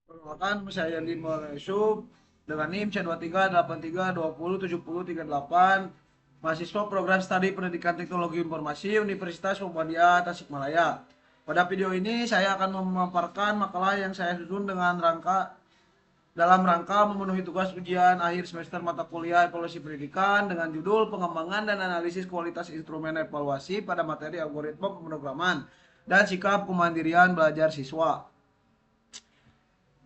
Perkenalkan, saya Limo Yusuf dengan NIM C2383207038, mahasiswa program studi pendidikan teknologi informasi Universitas Muhammadiyah Tasikmalaya. Pada video ini saya akan memaparkan makalah yang saya susun dalam rangka memenuhi tugas ujian akhir semester mata kuliah evaluasi pendidikan dengan judul pengembangan dan analisis kualitas instrumen evaluasi pada materi algoritma pemrograman dan sikap kemandirian belajar siswa.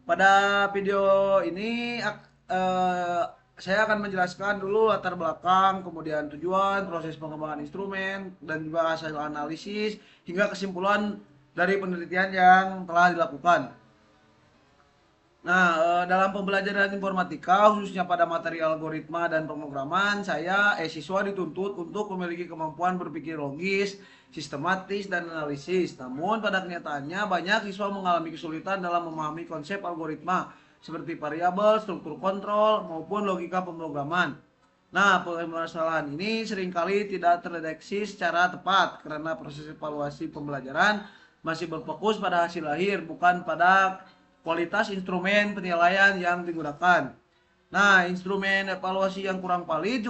Pada video ini eh, saya akan menjelaskan dulu latar belakang, kemudian tujuan, proses pengembangan instrumen, dan juga hasil analisis hingga kesimpulan dari penelitian yang telah dilakukan. Nah, dalam pembelajaran informatika khususnya pada materi algoritma dan pemrograman, siswa dituntut untuk memiliki kemampuan berpikir logis, sistematis, dan analisis. Namun pada kenyataannya banyak siswa mengalami kesulitan dalam memahami konsep algoritma seperti variabel, struktur kontrol, maupun logika pemrograman. Nah, permasalahan ini seringkali tidak terdeteksi secara tepat karena proses evaluasi pembelajaran masih berfokus pada hasil akhir, bukan pada kualitas instrumen penilaian yang digunakan. Nah, instrumen evaluasi yang kurang valid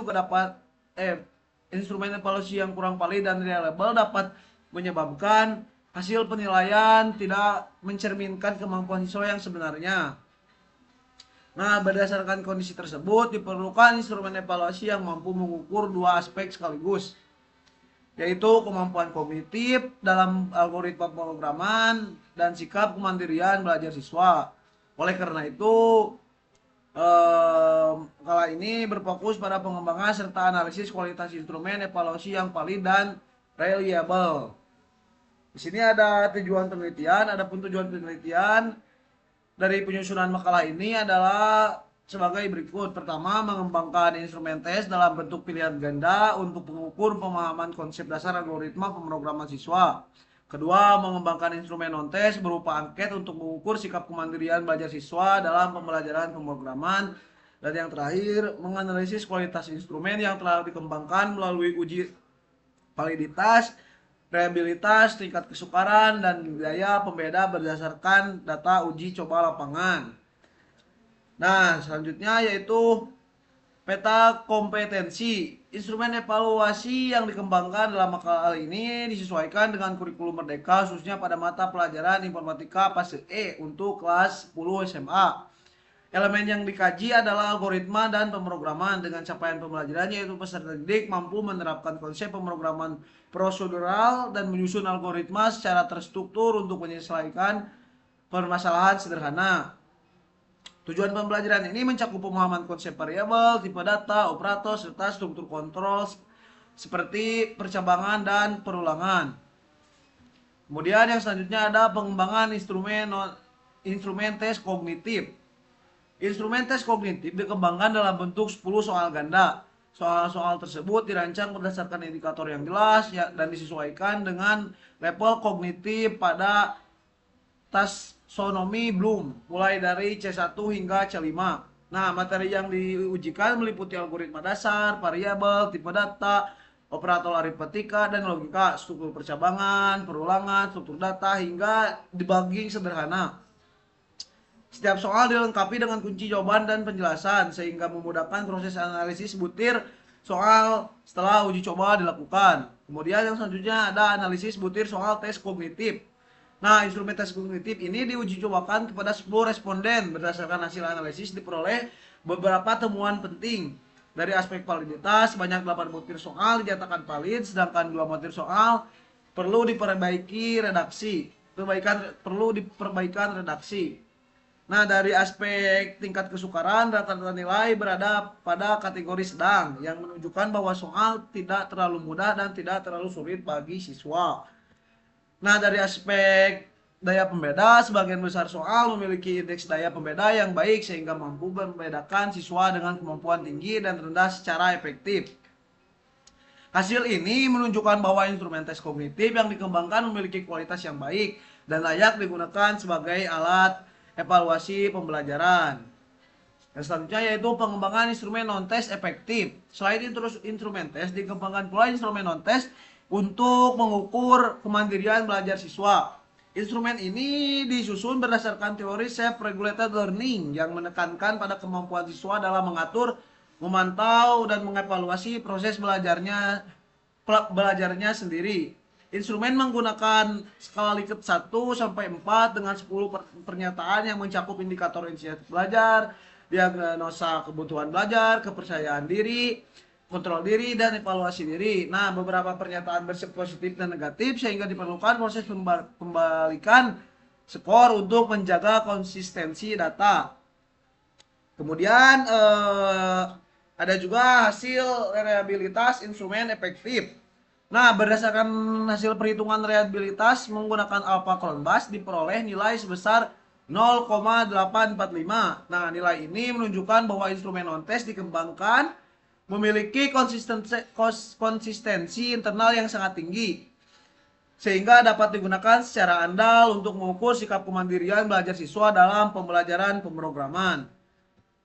dan reliable dapat menyebabkan hasil penilaian tidak mencerminkan kemampuan siswa yang sebenarnya. Nah, berdasarkan kondisi tersebut diperlukan instrumen evaluasi yang mampu mengukur dua aspek sekaligus, yaitu kemampuan kognitif dalam algoritma pemrograman dan sikap kemandirian belajar siswa. Oleh karena itu, kala ini berfokus pada pengembangan serta analisis kualitas instrumen evaluasi yang valid dan reliable. Di sini ada tujuan penelitian, adapun tujuan penelitian dari penyusunan makalah ini adalah sebagai berikut. Pertama, mengembangkan instrumen tes dalam bentuk pilihan ganda untuk mengukur pemahaman konsep dasar algoritma pemrograman siswa. Kedua, mengembangkan instrumen non-tes berupa angket untuk mengukur sikap kemandirian belajar siswa dalam pembelajaran pemrograman. Dan yang terakhir, menganalisis kualitas instrumen yang telah dikembangkan melalui uji validitas, reliabilitas, tingkat kesukaran, dan biaya pembeda berdasarkan data uji coba lapangan. Nah, selanjutnya yaitu peta kompetensi. Instrumen evaluasi yang dikembangkan dalam makalah ini disesuaikan dengan kurikulum Merdeka khususnya pada mata pelajaran informatika fase E untuk kelas 10 SMA. Elemen yang dikaji adalah algoritma dan pemrograman dengan capaian pembelajaran yaitu peserta didik mampu menerapkan konsep pemrograman prosedural dan menyusun algoritma secara terstruktur untuk menyelesaikan permasalahan sederhana. Tujuan pembelajaran ini mencakup pemahaman konsep variabel, tipe data, operator, serta struktur kontrol seperti percabangan dan perulangan. Kemudian yang selanjutnya ada pengembangan instrumen tes kognitif. Instrumen tes kognitif dikembangkan dalam bentuk 10 soal ganda. Soal-soal tersebut dirancang berdasarkan indikator yang jelas dan disesuaikan dengan level kognitif pada taksonomi Bloom, mulai dari C1 hingga C5. Nah, materi yang diujikan meliputi algoritma dasar, variabel, tipe data, operator aritmetika, dan logika, struktur percabangan, perulangan, struktur data, hingga debugging sederhana. Setiap soal dilengkapi dengan kunci jawaban dan penjelasan, sehingga memudahkan proses analisis butir soal setelah uji coba dilakukan. Kemudian yang selanjutnya ada analisis butir soal tes kognitif. Nah, instrumen tes kognitif ini diuji cobakan kepada 10 responden. Berdasarkan hasil analisis diperoleh beberapa temuan penting. Dari aspek validitas, banyak 8 butir soal dinyatakan valid, sedangkan 2 butir soal perlu diperbaiki redaksi. Perlu diperbaikan redaksi. Nah, dari aspek tingkat kesukaran, rata-rata nilai berada pada kategori sedang, yang menunjukkan bahwa soal tidak terlalu mudah dan tidak terlalu sulit bagi siswa. Nah, dari aspek daya pembeda, sebagian besar soal memiliki indeks daya pembeda yang baik sehingga mampu membedakan siswa dengan kemampuan tinggi dan rendah secara efektif. Hasil ini menunjukkan bahwa instrumen tes kognitif yang dikembangkan memiliki kualitas yang baik dan layak digunakan sebagai alat evaluasi pembelajaran. Yang selanjutnya yaitu pengembangan instrumen non-tes efektif. Selain instrumen tes, dikembangkan pula instrumen non-tes untuk mengukur kemandirian belajar siswa. Instrumen ini disusun berdasarkan teori self-regulated learning yang menekankan pada kemampuan siswa dalam mengatur, memantau, dan mengevaluasi proses belajarnya sendiri. Instrumen menggunakan skala Likert 1 sampai 4 dengan 10 pernyataan yang mencakup indikator inisiatif belajar, diagnosa kebutuhan belajar, kepercayaan diri, kontrol diri, dan evaluasi diri. Nah, beberapa pernyataan bersifat positif dan negatif sehingga diperlukan proses pembalikan skor untuk menjaga konsistensi data. Kemudian ada juga hasil reliabilitas instrumen efektif. Nah, berdasarkan hasil perhitungan reliabilitas menggunakan alpha Cronbus diperoleh nilai sebesar 0,845. Nah, nilai ini menunjukkan bahwa instrumen non-test dikembangkan memiliki konsistensi internal yang sangat tinggi sehingga dapat digunakan secara andal untuk mengukur sikap kemandirian belajar siswa dalam pembelajaran pemrograman.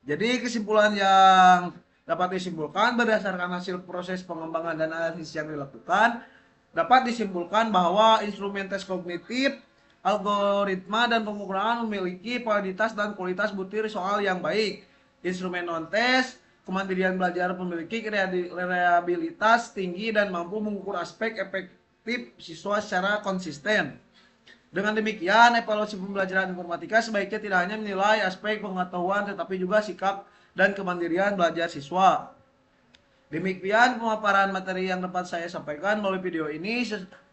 Jadi kesimpulan yang dapat disimpulkan berdasarkan hasil proses pengembangan dan analisis yang dilakukan dapat disimpulkan bahwa instrumen tes kognitif, algoritma, dan pemrograman memiliki validitas dan kualitas butir soal yang baik. Instrumen non-tes kemandirian belajar memiliki reliabilitas tinggi dan mampu mengukur aspek efektif siswa secara konsisten. Dengan demikian, evaluasi pembelajaran informatika sebaiknya tidak hanya menilai aspek pengetahuan tetapi juga sikap dan kemandirian belajar siswa. Demikian pemaparan materi yang dapat saya sampaikan melalui video ini.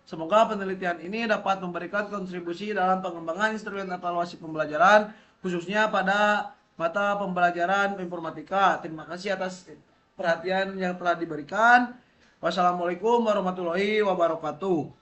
Semoga penelitian ini dapat memberikan kontribusi dalam pengembangan instrumen evaluasi pembelajaran khususnya pada mata pembelajaran informatika. Terima kasih atas perhatian yang telah diberikan. Wassalamualaikum warahmatullahi wabarakatuh.